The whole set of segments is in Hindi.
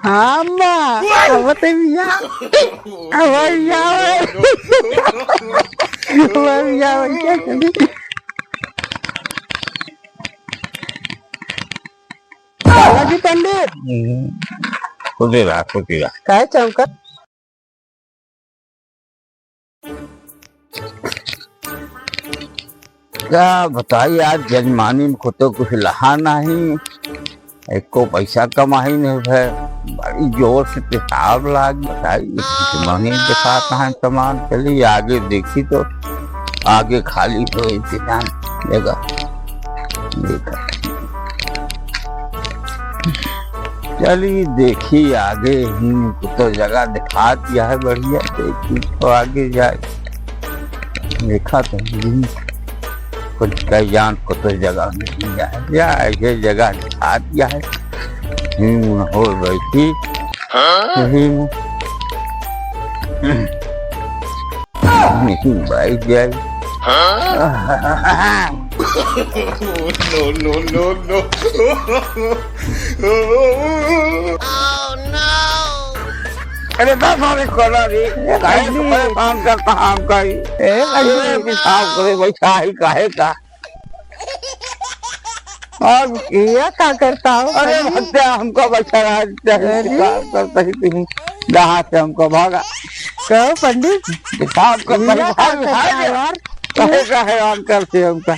అమ్మా అవతయ్యా అవయ్యా అవయ్యా lagi pandit खुदेगा काय चौकत क्या बताइए आज जजमानी को तो कुछ लहा नहीं, एक को पैसा कमाई नहीं है, बड़ी जोर से पेशाब लाग। बताइए जजमानी दिखाता है सामान, चलिए आगे देखी तो आगे खाली तो इंतजाम देगा देखा। चलिए देखी आगे ही तो जगह दिखा दिया है बढ़िया, देखी तो आगे जाए देखा तो कुछ कई जान को तो जगह मिल जाए या ऐसे जगह दिखा दिया है हो बैठी नहीं बैठ जाए। No. अरे बाबा कोला रे काम करता हम कहीं पेशाब करे बैठा ही काहे का। और ये क्या करता हो? अरे भक्त्या हमको बैठा काम करता ही तुम जहाँ से हमको भागा कहो पंडित पेशाब करता है अंकल से हमका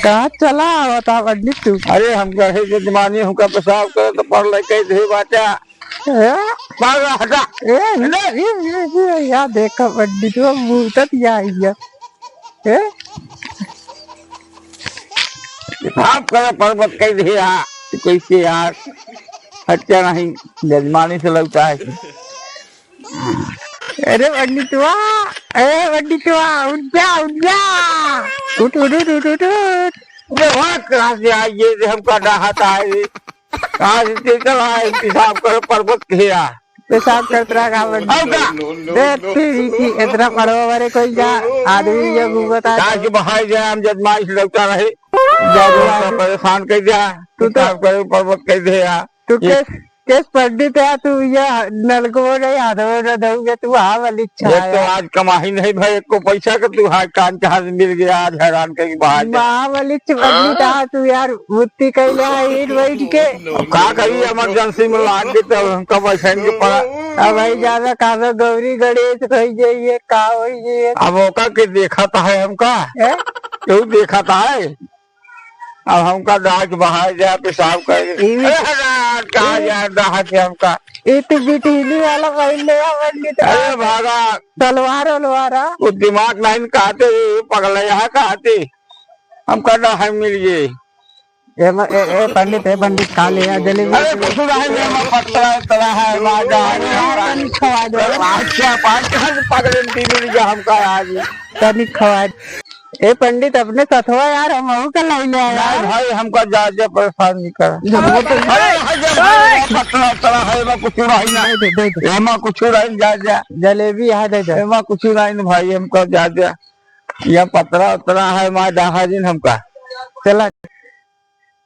कहाँ चला बता पंडित तू? अरे हम कहे जजमानी हमका पेशाब करे तो पढ़ ले कैसे बाटा या देखा पंडित मूर्त या पेशाब करे पर्वत कैसे कैसे यार अच्छा नहीं जजमानी से लगता है। अरे पंडितवा उठ जा उठ वहाँ कहाँ से आइए हमका नहाता है कहाँ से चला है पेशाब करे पर्वत घेरा पेशाब करता रहा इतना पढ़ो वाले कोई जा आदमी जब बता के बहाई जाए हम जजमानी से लगता रहे परेशान कर दिया तू करे पर्वत कर दिया तू केस पंडित है तू ये नलको नहीं हाथों में दोगे तू हाँ वाली इच्छा है तो आज कमाई नहीं भाई एक को पैसा का तू हाथ कान कहाँ से मिल गया आज हैरान करके बाहर हाँ वाली पंडित है तू यार बुद्धि कैला ईट बैठ के अब क्या करी इमरजेंसी में लाग के तब हमका पैसा के पड़ा अब भाई ज्यादा कहा गौरी गणेश कही जाइए का हो जाइए अब ओका के देखा था है हमका क्यों देखा था है अब हमका दाह के बाहर जाए पेशाब कर कहा जाए दाह के हमका ये तो बिटली वाला पहले पंडित अरे भागा तलवार वो दिमाग नहीं कहते पगल यहाँ कहते हमका दाह मिल गए पंडित है पंडित खा लिया जलेबी हमका आज तनिक खवा ए पंडित अपने सथवा यार हम का लाई ले आया भाई हमका ज्यादा परेशान नहीं कर कुछ जा जलेबी यहाँ दे दे कुछ नहीं भाई हमको ज्यादा यह पतरा उतरा है माँ जहाँ दिन हमका चला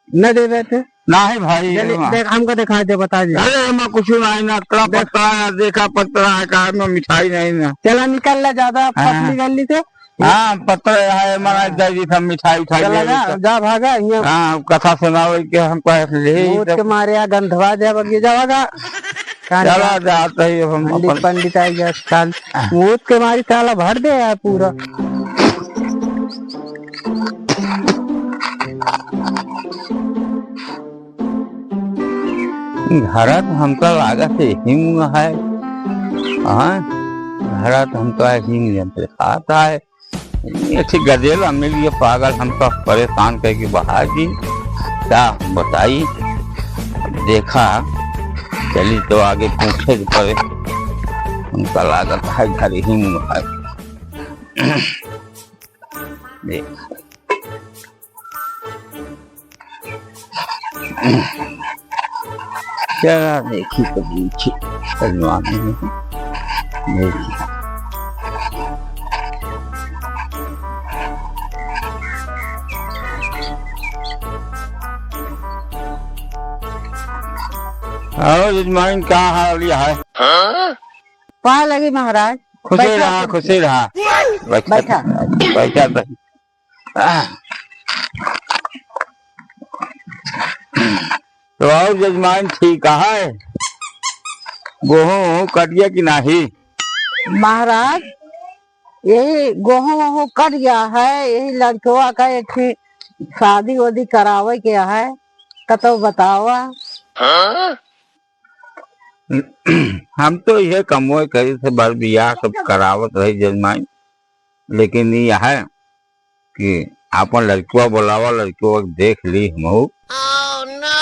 न दे रहे थे नहीं भाई देख हमको दिखा दे बता दे अरे मैं कुछ नहीं ना पतरा देखा पतरा है कहा मैं मिठाई नहीं ना चला निकल ला ज्यादा पतली गली से हाँ पत्र है हमारा दादी था मिठाई उठाई जा भागा हाँ कथा सुनाओ के हमको के मारे गंधवा जा बगी जावागा चला जाता है हम पंडित आई गया साल मूत के मारी साला भर दे यार पूरा घर तो हमका लागत हिंग है हाँ घर तो हमका हिंग खाता है अच्छी गजेला मिल गया पागल हमको परेशान करके बाहर जी क्या बताई देखा चली तो आगे पूछे पड़े हमका लागत है घर ही है चला देखी तो पूछी देखी और जजमान क्या हाल है? पा लगी महाराज। खुशी बैठा रहा, खुशी रहा। बैठा। बैठा रही। तो और जजमान ठीक है? गेहूं कट गया कि नहीं? महाराज यही गेहूं वहूं कट गया है, यही लड़कवा का एक शादी वादी करावे के है, कतो बतावा। हम तो ये कमोए करी से बर बियाह सब करावत रही जजमान, लेकिन ये है कि अपन लड़कुआ बोलावा, लड़कुआ देख ली हमहू।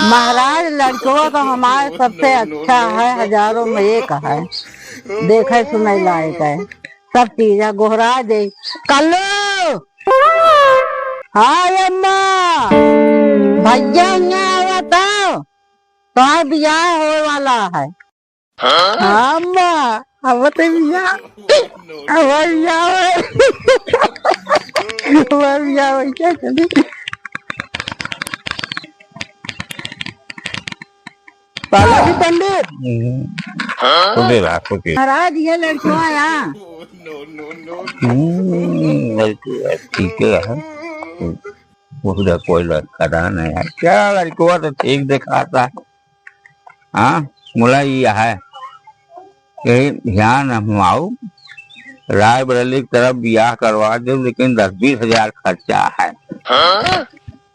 महाराज लड़कवा तो हमारे सबसे अच्छा है, हजारों में एक है, देखे सुने लायक है, सब चीजा गोहरा दे। कल्लू हाँ अम्मा भैया यहाँ बताओ तुम्हारा बियाह होने वाला है। हाँ अम्मा अब तो बियाह क्या चली पाला पंडित महाराज ये लड़कियां यहाँ ठीक है। उसका कोई लड़का नहीं है क्या? लड़कुआ तो ठीक दिखाता है। हाँ मुला ये है कि ध्यान हम आओ रायबरेली की तरफ ब्याह करवा दे, लेकिन 10-20 हजार खर्चा है।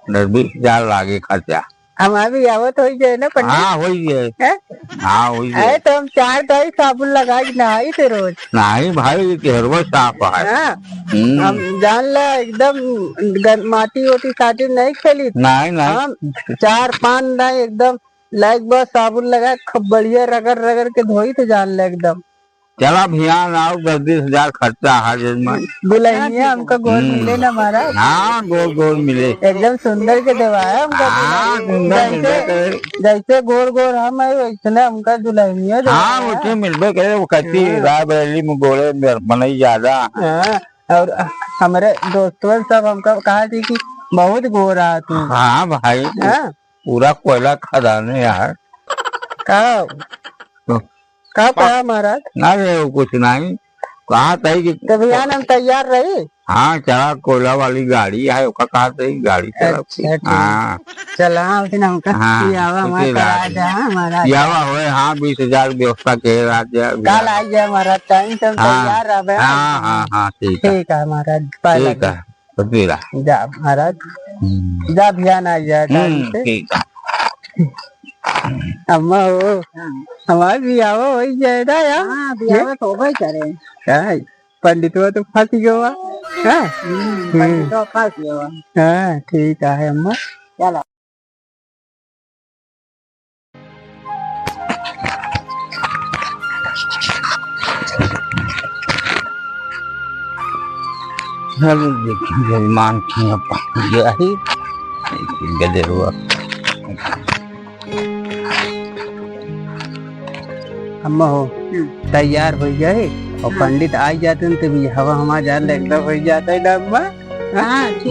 10-20 हजार लागे खर्चा। हमारा भी आवत हो जाए ना पंडित। हाँ हो जाए। हाँ हो जाए। तो हम 4 टाइम साबुन लगा के नहाई थे रोज। नहीं भाई केहरवा साफ है। हम जान ला एकदम माटी वोटी साटी नहीं खेली। नहीं हम 4-5 नहीं एकदम लाइक बस साबुन लगा खूब बढ़िया रगड़ रगड़ के धोई तो जान ले एकदम। चला ध्यान आओ 10-20 हजार खर्चा है जजमान। दुल्हनिया हमको गोल मिले ना महाराज। हाँ गोल गोल मिले एकदम सुंदर के देवाया हमको। जैसे गोर गोर हम है वैसे हमका दुल्हनिया। हाँ मुझे मिलबे करे वो कहती रायबरेली में गोले बनई ज्यादा। और हमारे दोस्तों सब हमको कहा थी कि बहुत गोरा तू। हाँ भाई पूरा कोयला खदान है यार। कहा पाया महाराज? ना रे कुछ नहीं कहा तही कि कभी हम तैयार रही। हाँ चला कोयला वाली गाड़ी है उसका कहा तही गाड़ी चला। हाँ चला हमका यावा होए। हाँ 20 हजार व्यवस्था के राज्य कल आ गया महाराज टाइम से तैयार रहे। हाँ हाँ ठीक है महाराज। ठीक है जा महाराज जा ध्यान आ जाए। ठीक है अम्मा हो हमारे बियाह हो जाए ना यार। बियाह तो भाई करे पंडित तो फंस गया। फंस गया। हाँ ठीक है अम्मा चलो। जजमान यही गदे हुआ। अम्मा हो तैयार हो गए और पंडित आ जाते हैं तो भी हवा हमारा जान एकदम हो जाता है ना अम्मा।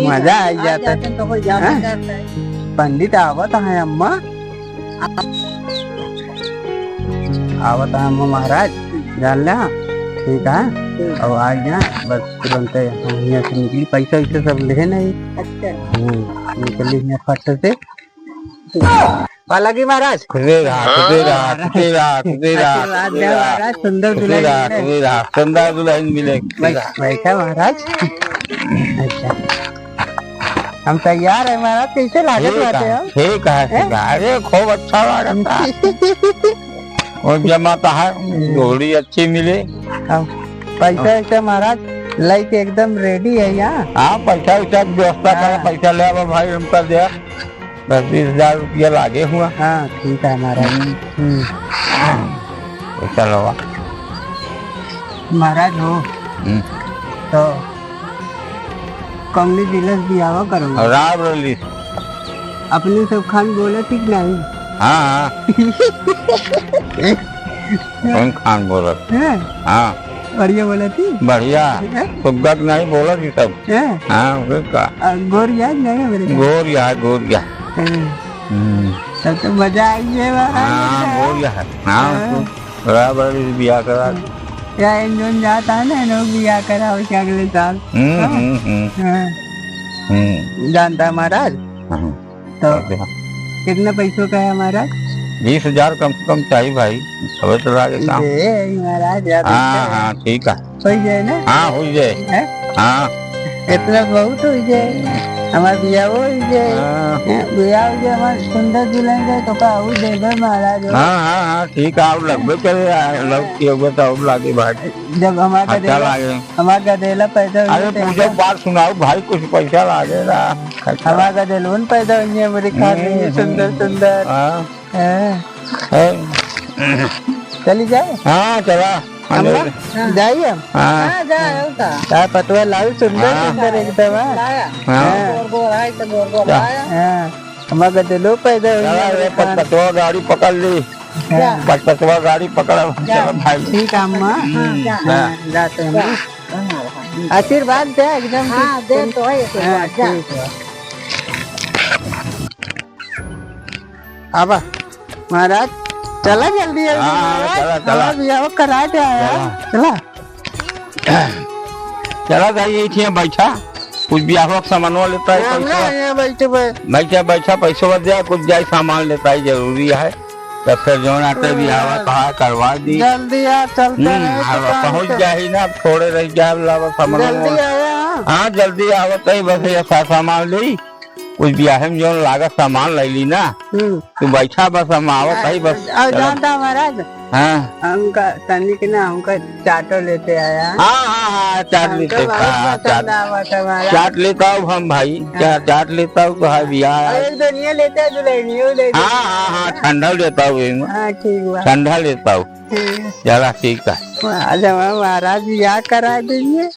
मजा आ जाता है। पंडित आवत है अम्मा आवत है अम्मा महाराज जान ला। ठीक है और आ जाए बस तुरंत हम यहाँ से निकली। पैसा वैसा सब ले नहीं। निकली फट से लगी महाराज। सुंदर दुल्हन मिले। बैठा महाराज। अच्छा हम तैयार है महाराज। कैसे लागत हैं? ठीक है अरे खूब अच्छा लागत है। और जमाता है जोड़ी अच्छी मिले। पैसा वैसा महाराज लाइक एकदम रेडी है यहाँ। हाँ पैसा वैसा व्यवस्था करे। पैसा ले भाई हमका दे 10-20 हजार रुपया लागे हुआ। हाँ ठीक है महाराज। चलो महाराज हो तो कमली दिलस बियाह करूँगा। रायबरेली अपने सब खान बोले ठीक नहीं। हाँ कौन खान बोला? हाँ बढ़िया बोला थी। बढ़िया सुगत नहीं बोला थी सब। हाँ गोरिया नहीं मेरे गोरिया गोरिया। तब तो मजा आई है। हाँ बढ़िया है। हाँ तो बराबर बिया करा। या इंजन जाता है ना लोग बिया करा उसके अगले साल। हाँ, जानता है महाराज। तो कितने पैसों का है महाराज? 20,000 कम से कम चाहिए भाई, खबर चला के काम। महाराज यार हाँ ठीक है, हो जाए ना। हाँ हो जाए। हाँ इतना बहुत हो जाए, हमारे बिया हो जाए, बिया हो जाए, हमारे सुंदर दुल्हन का कपड़ा हो जाए महाराज। हाँ ठीक है, आप लगभग करे लग की होगा तो और लागे भाई। जब हमारा अच्छा लागे, हमारा गदेला पैदा हुआ। अरे पूछो बात सुनाओ भाई, कुछ पैसा लागेगा। हमारा गदेलोन पैदा हुई है मेरे ख्याल में, सुंदर सुंदर। चली जाए। हाँ चला जाइए हम। हाँ पटवा लाऊ, सुंदर सुंदर एकदम। हमारा गदेलो पैदा हुई। पटवा गाड़ी पकड़ ली, पटवा गाड़ी पकड़ भाई। ठीक है अम्मा, जाते हैं। आशीर्वाद दे एकदम। हाँ दे तो है। अब महाराज चला जल्दी चला बिया करा के आया। चला चला जाइए थी बैठा, कुछ ब्याह सामान लेता है, बैठा बैठा पैसा दिया, कुछ जाए सामान लेता है जरूरी है। तो फिर जो आते ब्याह कहा करवा दी, जल्दी आ चलते पहुँच जाए ना, थोड़े रह जाए सामान। हाँ जल्दी आवत है, बस ऐसा सामान ली, कुछ ब्याह में जो लागत सामान ले ली ना, तू बैठा बस हम आवत है बस। जानता महाराज, हाँ हमका तनिक ना हमका चाटो लेते आया। हाँ चाट लेते, चाट लेता हूँ हम भाई, चाट लेता हूँ तो ब्याह दुनिया लेते है, दुल्हनियों लेते। हाँ ठंडा लेता हूँ, ठंडा लेता हूँ। चला ठीक है, महाराज बियाह करा देंगे।